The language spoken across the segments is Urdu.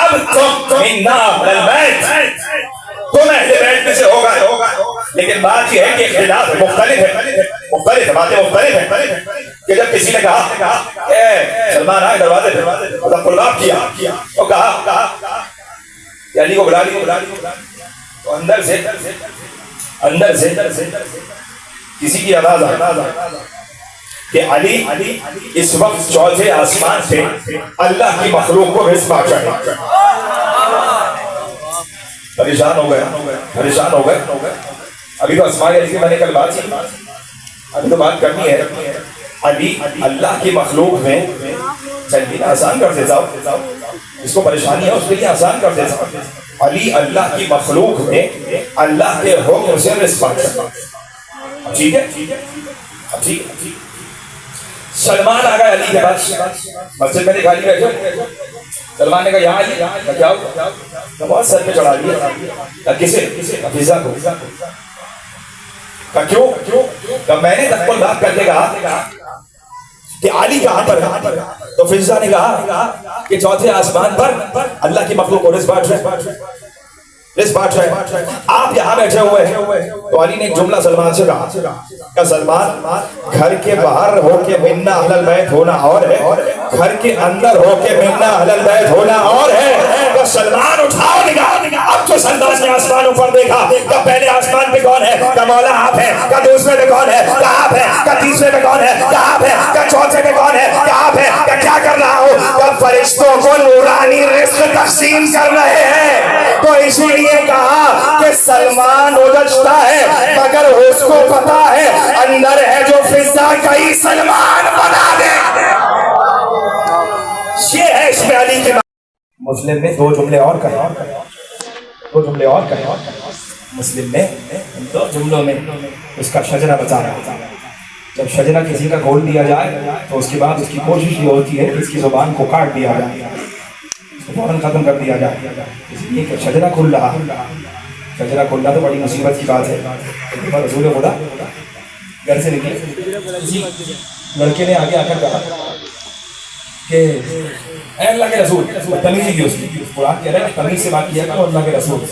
اب تم منا اہل البیت، تم اہل بیت میں سے ہوگا، لیکن بات یہ ہے کہ اختلاف مختلف ہے، باتیں مختلف ہیں کہ جب کسی نے کہا کہ سلمان آئے دروازے پہ، اور قلاب کیا تو کہا کہ علی کو بلا تو اندر سے کسی کی آواز آئی کہ علی اس وقت چوتھے آسمان سے اللہ کی مخلوق کو رزق پہنچا ہے۔ پریشان ہو گئے۔ ابھی تو اسماء علی کی میں نے کل بات کی، ابھی تو بات کرنی ہے۔ علی اللہ کی مخلوق میں چلنا آسان کر دیتا ہوں، اس کو پریشانی ہے اس کے لیے آسان کر دیتا ہوں۔ علی اللہ کی مخلوق میں اللہ کے حکم سے رزق پہنچا، ٹھیک ہے۔ سلمان آ گئے علی کے پاس، مسجد میں دکھا لی بیٹھے۔ سلمان نے کہا یہاں علی کیا ہوا؟ بہت سر پہ چڑھا دیا، کسے؟ حفیظہ کو۔ کہا کیوں؟ کہ میں نے تقبل بات کر کے کہا کہ علی کہاں پر ہے؟ تو فضا نے کہا کہ چوتھے آسمان پر اللہ کی مخلوق کو رزق بانٹ رہے ہیں، آپ یہاں بیٹھے ہوئے ہیں۔ تو علی نے ایک جملہ سلمان سے کہا کہ سلمان، گھر کے باہر ہو کے منا اہل البیت ہونا اور ہے، گھر کے اندر ہو کے منا اہل البیت ہونا اور ہے۔ تو سلمان اٹھاؤ نگاہ، اب تو سلمان نے آسمانوں پر دیکھا کہ پہلے آسمان پہ کون ہے؟ کہ مولا آپ ہے۔ کہ دوسرے پہ کون ہے؟ کہ آپ ہے۔ کہ تیسرے پہ کون ہے؟ کہ آپ ہے۔ کہ چوتھے پہ کون ہے؟ کہ آپ ہے۔ کہ کیا کر رہا ہوں؟ کہ فرشتوں کو نورانی رزق تقسیم کر رہے ہیں۔ تو اسی لیے کہا کہ سلمان الجھتا ہے مگر اس کو پتا ہے اندر ہے جو فضا کئی سلمان بنا دے۔ یہ ہے اس میں علی کے مسلم نے دو جملے اور کہے، مسلم نے دو جملوں میں اس کا شجرہ بتا رہا ہے۔ جب شجرہ کسی کا کھول دیا جائے تو اس کے بعد اس کی کوشش یہ ہوتی ہے کہ اس کی زبان کو کاٹ دیا جائے، فوراً ختم کر دیا جائے، اس لیے کہ شجرہ کھل رہا تو بڑی مصیبت کی بات ہے۔ رسول خدا گھر سے نکلے، لڑکے نے آگے آ کر کہا کہ اے اللہ کے رسول، تمیزی کی اس کی، قرآن کہہ رہا ہے کہ تمیز سے بات کیا کرو، اللہ کے رسول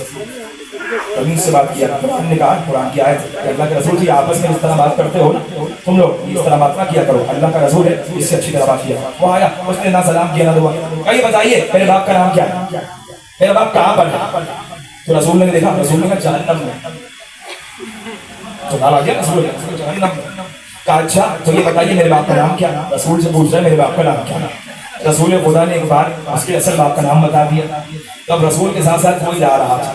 تمیز سے بات کیا۔ قرآن نے کہا، قرآن کی آیت کہ اللہ کے رسول جی آپس میں اس طرح بات کرتے ہو نا، تم لوگ اس طرح بات نہ کیا کرو، اللہ کا رسول ہے اس سے اچھی طرح بات کیا۔ وہ آیا، اس نے نہ سلام کیا نہ دعا۔ یہ بتائیے میرے باپ کا نام کیا ہے؟ میرا باپ کہاں پر ہے؟ تو رسول نے دیکھا، رسول نے کہا جہنم میں۔ تو نام آ گیا رسول نے جہنم میں۔ کہا اچھا تو یہ بتائیے میرے باپ کا نام کیا؟ رسول سے پوچھ رہے میرے باپ کا نام کیا؟ رسول خدا نے ایک بار اس کے اصل باپ کا نام بتا دیا۔ تب رسول کے ساتھ ساتھ کوئی جا رہا تھا،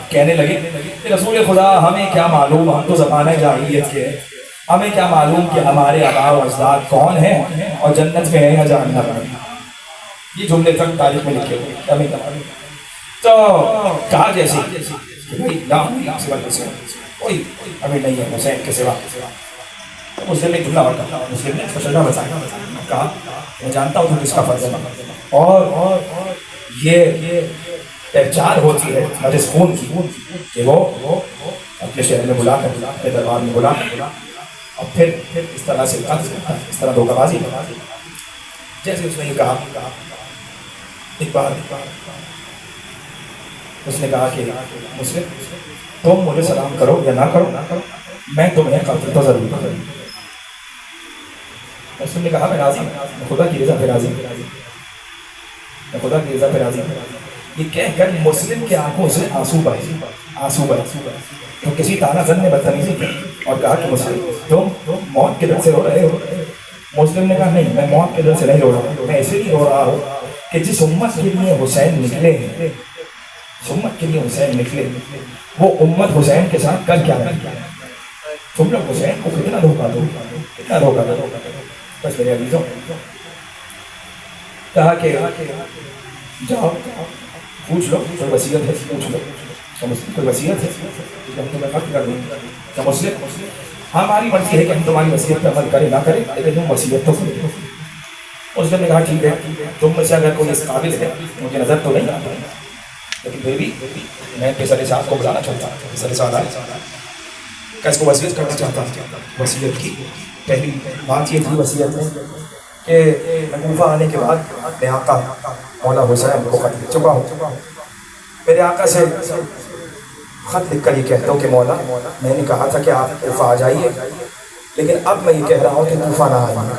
کہنے لگے کہ رسول خدا ہمیں کیا معلوم، ہم تو زمانہ جاہلیت کے ہیں، ہمیں کیا معلوم کہ ہمارے آباء و اجداد کون ہیں اور جنت میں ہیں یا جہنم میں۔ یہ جملے تک تاریخ میں لکھے ہوئے ہمیں تو کہا جیسے کوئی ابھی نہیں ہے حسین کے سوا۔ مسلم نے جملہ اور کہا، مسلم نے فشلہ بتایا، کہا میں جانتا ہوں کس کا فرض ہے، اور یہ پہچان ہوتی ہے نجس خون کی کہ وہ اپنے شہر میں بلا کر، اپنے دربار میں بلا کر، اور پھر اس طرح سے اس طرح دھوکہ بازی۔ جیسے اس نے یہ کہا، ایک بار اس نے کہا کہ مسلم تم مجھے سلام کرو یا نہ کرو، میں تمہیں قتل تو ضرور کروں۔ مسلم نے کہا میں راضی ہوں، میں خدا کی رضا پہ راضی ہوں، میں خدا کی رضا پہ راضی ہوں۔ یہ کہہ کر مسلم کے آنکھوں سے آنسو بہے۔ تو کسی طعنہ زن نے بدتمیزی کی اور کہا کہ مسلم تم موت کے ڈر سے رو رہے ہو؟ مسلم نے کہا نہیں، میں موت کے ڈر سے نہیں رو رہا ہوں، میں ایسے ہی رو رہا ہوں کہ جس امت کے لیے حسین نکلے ہیں، جس امت کے لیے حسین نکلے، وہ امت حسین کے ساتھ کل کیا ہے؟ تم لوگ حسین کو کتنا دھوکہ دو، کتنا دھوکہ دو۔ بس میرے عزیزوں، کہا کہ جاؤ پوچھ لو، کوئی وصیت ہے پوچھ لو، کوئی وصیت ہے ہم تمہیں ختم کر دیں گے۔ کیا مسلم ہماری مرضی ہے کہ ہم تمہاری وصیت پہ عمل کریں نہ کریں، لیکن تم وصیت تو کرو۔ اس نے کہا ٹھیک ہے، تم میں سے اگر کوئی اس قابل ہے، مجھے نظر تو نہیں آتا لیکن پھر بھی میں پیسر صاحب کو بلانا چاہتا ہوں، پیسر صاحب کہ اس کو وصیت کرنا چاہتا ہوں۔ وصیت کی پہلی بات یہ تھی وصیت میں کہ میں کوفہ آنے کے بعد اپنے آقا مولا حسین کو خط لکھ چکا ہوں. میرے آقا سے خط لکھ کر یہ کہتا ہوں کہ مولا میں نے کہا تھا کہ آپ کوفہ آ جائیے، لیکن اب میں یہ کہہ رہا ہوں کہ کوفہ نہ آئیے،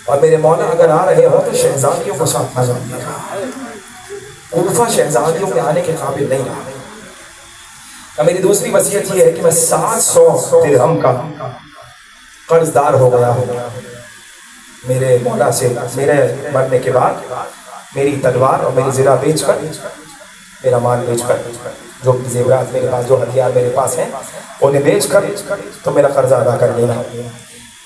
اور میرے مولا اگر آ رہے ہوں تو شہزادیوں کو ساتھ نہ جائیے گا. کوفہ شہزادیوں کے آنے کے قابل نہیں رہا. میری دوسری وصیت یہ ہے کہ میں 700 درہم کا قرض دار ہو گیا ہوں میرے مولا سے. میرے مرنے کے بعد میری تلوار اور میری زرہ بیچ کر، میرا مال بیچ کر، جو زیورات میرے پاس، جو ہتھیار میرے پاس ہیں انہیں بیچ کر تو میرا قرضہ ادا کر دینا.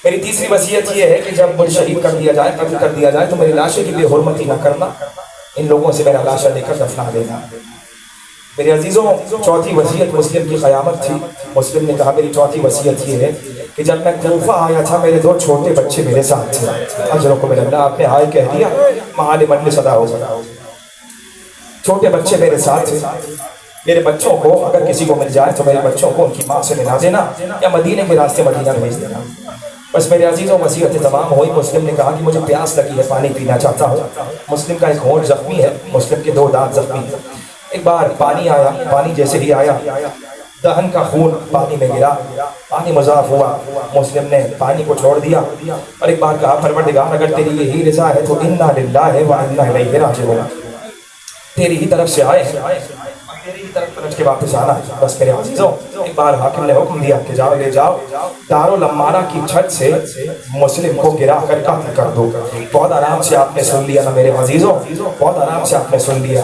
میری تیسری وصیت یہ ہے کہ جب مجھے شہید کر دیا جائے، قتل کر دیا جائے، تو میری لاشے کی بے حرمتی نہ کرنا، ان لوگوں سے میرا لاشا لے کر دفنا دینا. میرے عزیزوں، چوتھی وصیت مسلم کی قیامت تھی. مسلم نے کہا میری چوتھی وصیت یہ ہے کہ جب میں کوفہ آیا تھا میرے 2 چھوٹے بچے میرے ساتھ تھے. اجرکم اللہ، آپ نے ہائے کہہ دیا، معال مجلس ادا ہو گیا. چھوٹے بچے میرے ساتھ تھے. میرے بچوں کو اگر کسی کو مل جائے تو میرے بچوں کو ان کی ماں سے ملا دینا یا مدینے کے راستے مدینہ بھیج دینا. بس میرے عزیزوں، وصیتیں تمام ہوئی. مسلم نے کہا کہ مجھے پیاس لگی ہے، پانی پینا چاہتا ہوں. مسلم کا ایک ہونٹ زخمی ہے، مسلم کے 2 دانت زخمی ہیں. ایک بار پانی آیا، پانی جیسے ہی آیا دہن کا خون پانی میں گرا، پانی مضاف ہوا. مسلم نے پانی کو چھوڑ دیا اور ایک بار کہا پروردگار اگر تیری یہی رضا ہے تو انا للہ و انا الیہ راجعون، تیری ہی طرف سے آئے ہیں، تیری ہی طرف پلٹ کے واپس آنا ہے. بس میرے عزیزوں، ایک بار حاکم نے حکم دیا کہ جاؤ لے جاؤ دارالعمارہ کی چھت سے مسلم کو گرا کر قتل کر دو. بہت آرام سے آپ نے سن لیا نا میرے عزیزوں، بہت آرام سے آپ نے سن لیا.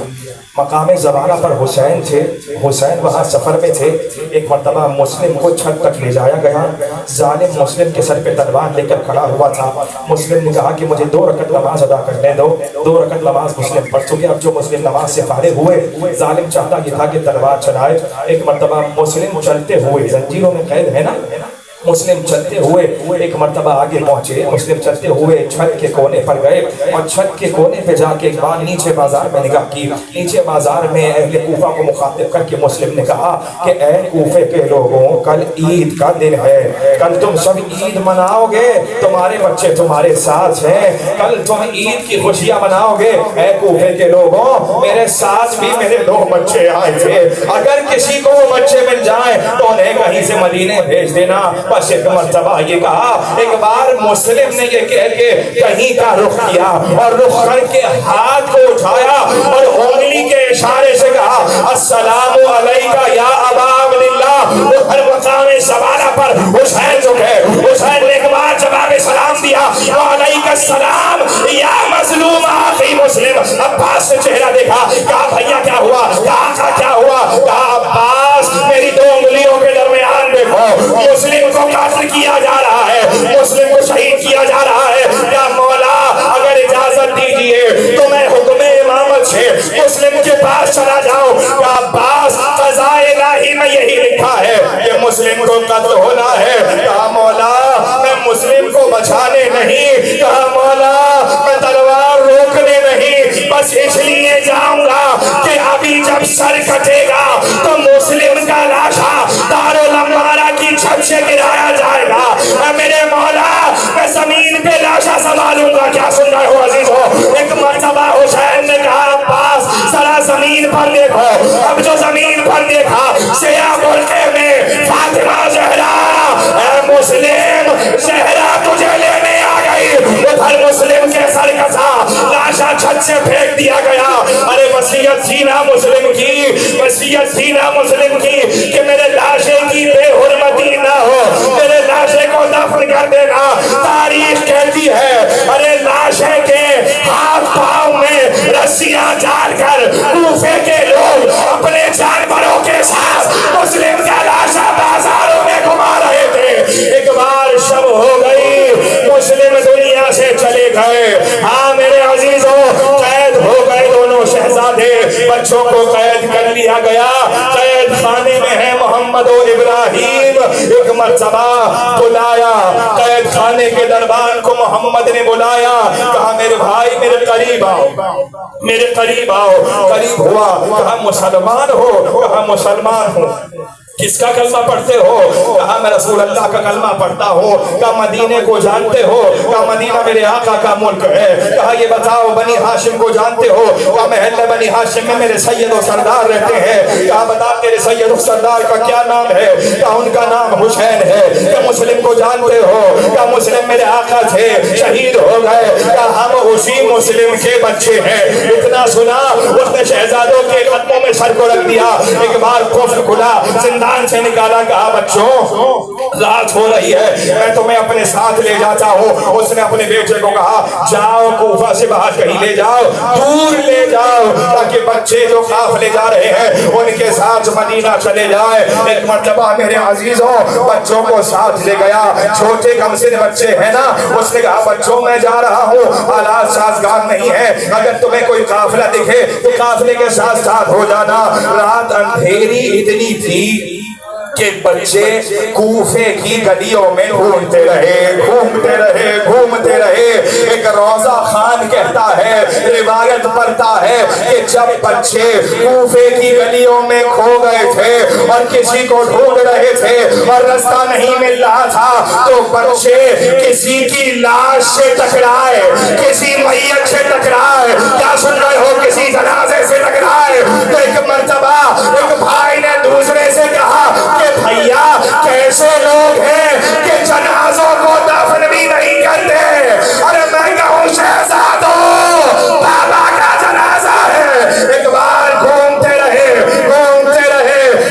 مقام زمانہ پر حسین تھے، حسین وہاں سفر میں تھے. ایک مرتبہ مسلم کو چھت تک لے جایا گیا. ظالم مسلم کے سر پہ تلوار لے کر کھڑا ہوا تھا. مسلم نے کہا کہ مجھے 2 رکعت نماز ادا کرنے دو. 2 رکعت نماز مسلم پڑھ چکے. اب جو مسلم نماز سے فارغ ہوئے، ظالم چاہتا یہ تھا کہ تلوار چلائے. ایک مرتبہ مسلم چلتے ہوئے، زنجیروں میں قید ہے نا، مسلم چلتے ہوئے ایک مرتبہ آگے پہنچے. مسلم چلتے ہوئے چھت کے کونے پر گئے اور چھت کے کونے پہ جا کے ایک بار نیچے بازار میں نگاہ کی. نیچے بازار میں اہل کوفہ کو مخاطب کر کے مسلم نے کہا کہ اے کوفے کے لوگوں، کل عید کا دن ہے، کل تم سب عید مناؤ گے، تمہارے بچے تمہارے ساتھ ہیں، کل تم عید کی خوشیاں مناؤ گے. اے کوفے کے لوگوں، میرے ساتھ بھی میرے 2 بچے آئے تھے، اگر کسی کو وہ بچے مل جائیں تو انہیں کہیں سے مدینے بھیج دینا. بس ایک مرتبہ یہ کہا. ایک بار مسلم نے یہ کہہ کے کہیں کا رخ کیا اور رخ کر کے ہاتھ کو اٹھایا اور انگلی کے اشارے سے کہا السلام علیکہ یا ابا عبداللہ. وہ ہر مقام زمانہ پر حسین جو ہے، حسین نے ایک بار جواب سلام دیا وعلیکہ السلام یا مظلوم آخی مسلم. عباس سے چہرہ دیکھا، کہا بھیا کیا ہوا، کہا کیا ہوا، کہا عباس میری 2 انگلیوں کے درمیان دیکھو، مسلم کو قتل کیا جا رہا ہے، مسلم کو شہید کیا جا رہا ہے. یا مولا اگر اجازت دیجئے تو میں حکم امامت سے مسلم کے پاس چلا جاؤں. یا عباس قضاء الہی میں یہی لکھا ہے کہ مسلم کو قتل ہونا ہے. کہا مولا میں مسلم کو بچانے نہیں، کہا مولا میں تلوار روکنے نہیں، بس اس لیے جاؤں گا کہ ابھی جب سر کٹے گا تو مسلم کا لاشا دارالعمارہ کی چھت سے گرایا جائے گا. میرے مولا میں زمین پہ لاشا سنبھالوں گا. کیا سن رہے ہو عزیزو؟ ایک مرتبہ حسین نے کہا عباس ذرا زمین پر دیکھو. اب جو زمین پر دیکھا، سیاہ برقعے میں فاطمہ زہرا، اے مسلم زہرا تجھے لینے آ گئی. ادھر مسلم کے سر کسا، لاشا چھت سے پھینک دیا گیا. ارے وصیت تھی نا مسلم کی، وصیت تھی نا مسلم کی کہ میرے لاشے کی بے حرمتی نہ ہو، میرے لاشے کو دفن کر دینا. تاریخ کہتی ہے ارے لاشے کے ہاتھ پاؤں میں رسیاں ڈال کر کوفے کے لوگ اپنے جانوروں کے ساتھ مسلم کا لاشا بازاروں میں گھما رہے تھے. ایک بار شب ہو گئی، مسلم دنیا سے چلے گئے. ہاں میرے عزیزوں، قید ہو گئے دونوں شہزادے، بچوں کو قید کر لیا گیا. قید خانے میں ہے محمد و ابراہیم. ایک مرتبہ بلایا قید خانے کے دربان کو، محمد نے بلایا، کہا میرے بھائی میرے قریب آؤ، میرے قریب آؤ. قریب ہوا، کہا مسلمان ہو، کہا مسلمان ہوں. کس کا کلمہ پڑھتے ہو؟ کہا میں رسول اللہ کا کلمہ پڑھتا ہوں۔ کہا مدینے کو جانتے ہو؟ کہا مدینہ میرے آقا کا ملک ہے۔ کہا یہ بتاؤ بنی ہاشم کو جانتے ہو؟ کہا محلہ بنی ہاشم میں میرے سید و سردار رہتے ہیں۔ کہا بتا تیرے سید و سردار کا کیا نام ہے؟ کہا ان کا نام حسین ہے۔ کہا مسلم کو جانتے ہو؟ کہا مسلم میرے آقا تھے، شہید ہو گئے۔ کہا ہم اسی مسلم کے بچے ہیں۔ اتنا سنا اس نے شہزادوں کے قدموں میں سر کو رکھ دیا۔ ایک بار قفل کھلا، زندان سے نکالا۔ کہا بچوں رات ہو رہی ہے، میں تمہیں اپنے ساتھ لے جاتا ہوں۔ اس نے اپنے بیٹے کو کہا جاؤ کوفہ سے باہر کہیں لے جاؤ، دور لے جاؤ، تاکہ بچے جو قافلے جا رہے ہیں ان کے ساتھ مدینہ چلے جائے۔ ایک مرتبہ میرے عزیزوں بچوں کو ساتھ لے گیا، چھوٹے کم سن بچے ہیں نا۔ اس نے کہا بچوں میں جا رہا ہوں، حالات سازگار نہیں ہے، اگر تمہیں کوئی قافلہ دکھے تو قافلے کے ساتھ ساتھ ہو جانا۔ رات اندھیری اتنی تھی کہ بچے کوفے کی گلیوں میں گھومتے رہے۔ ایک روضہ خان کہتا ہے، روایت پڑھتا ہے کہ جب بچے کوفے کی گلیوں میں کھو گئے تھے اور کسی کو ڈھونڈ رہے تھے اور رستہ نہیں مل رہا تھا تو بچے کسی کی لاش سے ٹکرائے، کسی میت سے ٹکرائے، کیا سن رہے ہو، کسی جنازے سے ٹکرائے۔ تو ایک مرتبہ ایک بھائی نے دوسرے سے کہا کہ بھیا کیسے لوگ ہیں کہ جنازوں کو دفن بھی نہیں کرتے۔ ارے میں کہوں شہزادوں بابا کا جنازہ ہے۔ ایک بار گھومتے رہے۔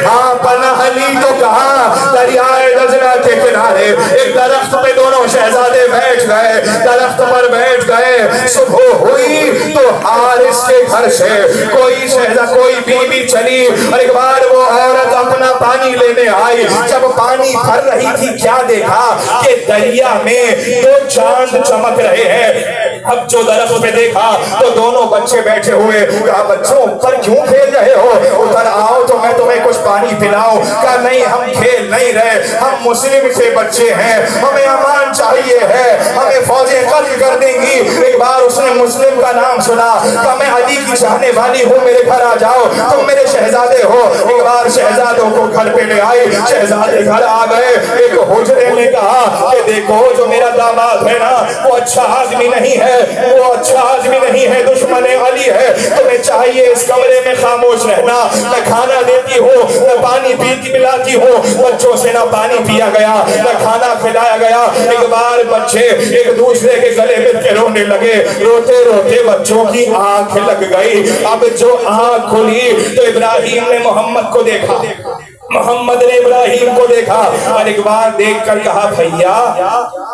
ہاں پناہ لی تو کہاں دریائے دجلہ کے کنارے ایک درخت پہ دونوں شہزادے بیٹھ گئے، درخت پر بیٹھ گئے۔ صبح ہوئی تو حارث کے گھر سے کوئی بیوی چلی اور ایک بار وہ عورت اپنا پانی لینے آئی۔ جب پانی بھر رہی تھی کیا دیکھا کہ دریا میں دو چاند چمک رہے ہیں۔ اب جو درخت پہ دیکھا تو دونوں بچے بیٹھے ہوئے۔ کہا بچوں اوپر کیوں کھیل رہے ہو، ادھر آؤ تو میں تمہیں کچھ پانی پلاؤں۔ کہا نہیں ہم کھیل نہیں رہے، ہم مسلم کے بچے ہیں، ہمیں امان چاہیے ہے، ہمیں فوجیں قتل کر دیں گی۔ ایک بار اس نے مسلم کا نام سنا۔ کہا میں علی کی چاہنے والی ہوں، میرے گھر آ جاؤ، تم میرے شہزادے ہو۔ ایک بار شہزادوں کو گھر پہ لے آئی، شہزادے گھر آ گئے۔ ایک حجرے میں کہا کہ دیکھو جو میرا داماد ہے نا وہ اچھا آدمی نہیں ہے، وہ اچھا آدمی نہیں ہے، دشمن علی ہے، تمہیں چاہیے اس کمرے میں خاموش رہنا۔ نہ کھانا دیتی ہوں، نہ پانی پلاتی ہوں، بچوں سے نہ پانی پیا گیا نہ کھانا کھلایا گیا۔ ایک بار بچے ایک دوسرے کے گلے مل کے رونے لگے، روتے روتے بچوں کی آنکھ لگ گئی۔ اب جو آنکھ کھلی تو ابراہیم نے محمد کو دیکھا، محمد نے ابراہیم کو دیکھا اور ایک بار دیکھ کر کہا بھیا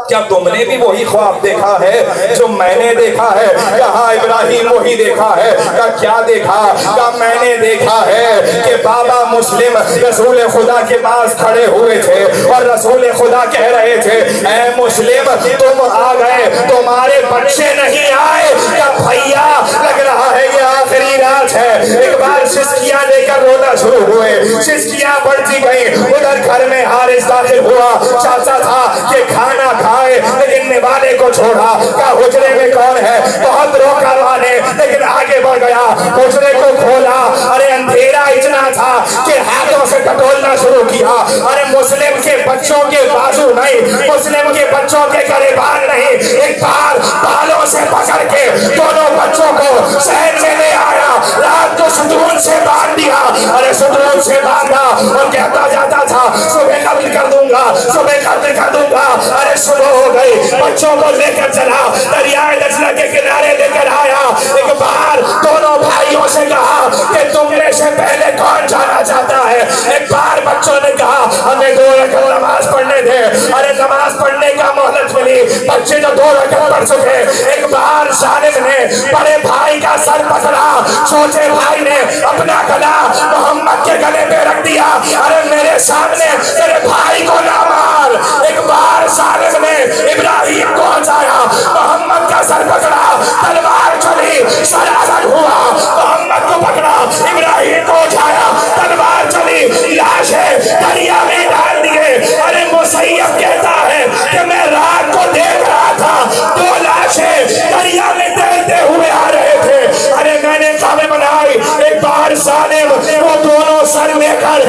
کیا تم نے بھی وہی خواب دیکھا ہے جو میں نے دیکھا ہے؟ کہا ابراہیم وہی دیکھا ہے۔ کہا کیا دیکھا؟ کہا میں نے دیکھا ہے کہ بابا مسلم رسول خدا کے پاس کھڑے ہوئے تھے اور رسول خدا کہہ رہے تھے اے مسلم تم آ گئے، تمہارے بچے نہیں آئے۔ کہا بھیا لگ رہا ہے یہ آخری رات ہے۔ ایک بار سسکیاں لے کر رونا شروع ہوئے، سسکیاں بڑھتی گئی۔ ادھر گھر میں حارث داخل ہوا، چاہتا تھا کہ کھانا کھائے لیکن نوالے کو چھوڑا۔ کہا حجرے میں کون ہے؟ بہت روکا والے لیکن آگے بڑھ گیا، حجرے کو کھولا۔ ارے اندھیرا اتنا تھا کہ ہاتھوں سے ٹٹولنا شروع کیا۔ ارے مسلم کے بچوں کے بازو نہیں، مسلم کے بچوں کے گریبان نہیں، ایک بار بالوں سے پکڑ کے دونوں بچوں کو شہر میں لے آیا، رات کو ستون سے باندھ دیا۔ ارے ستون سے باندھا اور کہتا جاتا تھا صبح قتل کر دوں گا، صبح قتل کر دوں گا۔ ارے صبح ہو گئی، بچوں کو لے کر چلا، دریائے دجلہ کے کنارے لے کر آیا۔ ایک بار دونوں بھائیوں سے کہا کہ تم میں سے پہلے کون جانا چاہتا ہے؟ ایک بار بچوں نے کہا ہمیں 2 رکعت نماز پڑھنے دے۔ ارے نماز پڑھنے کا مہلت ملی، بچے جو 2 رکعت پڑھ چکے۔ ایک بار ظالم نے بڑے بھائی کا سر پکڑا، چھوٹے بھائی نے اپنا گلا محمد کے گلے پہ رکھ دیا۔ ارے میرے سامنے میرے بھائی کو نہ مار۔ ایک بار ظالم نے ابراہیم کو ہٹایا، محمد کا سر پکڑا، تلوار چلی، سر الگ ہوا، محمد کو پکڑا، ابراہیم کو اٹھایا، تلوار چلی، لاشیں دریا میں ڈال دیے۔ ارے مسیب کہتا ہے کہ میں رات کو دیکھ رہا تھا 2 لاشیں دریا میں تیرتے ہوئے آ رہے تھے۔ ارے میں نے خواب بنائی، ایک بار ظالم وہ دونوں سر لے کر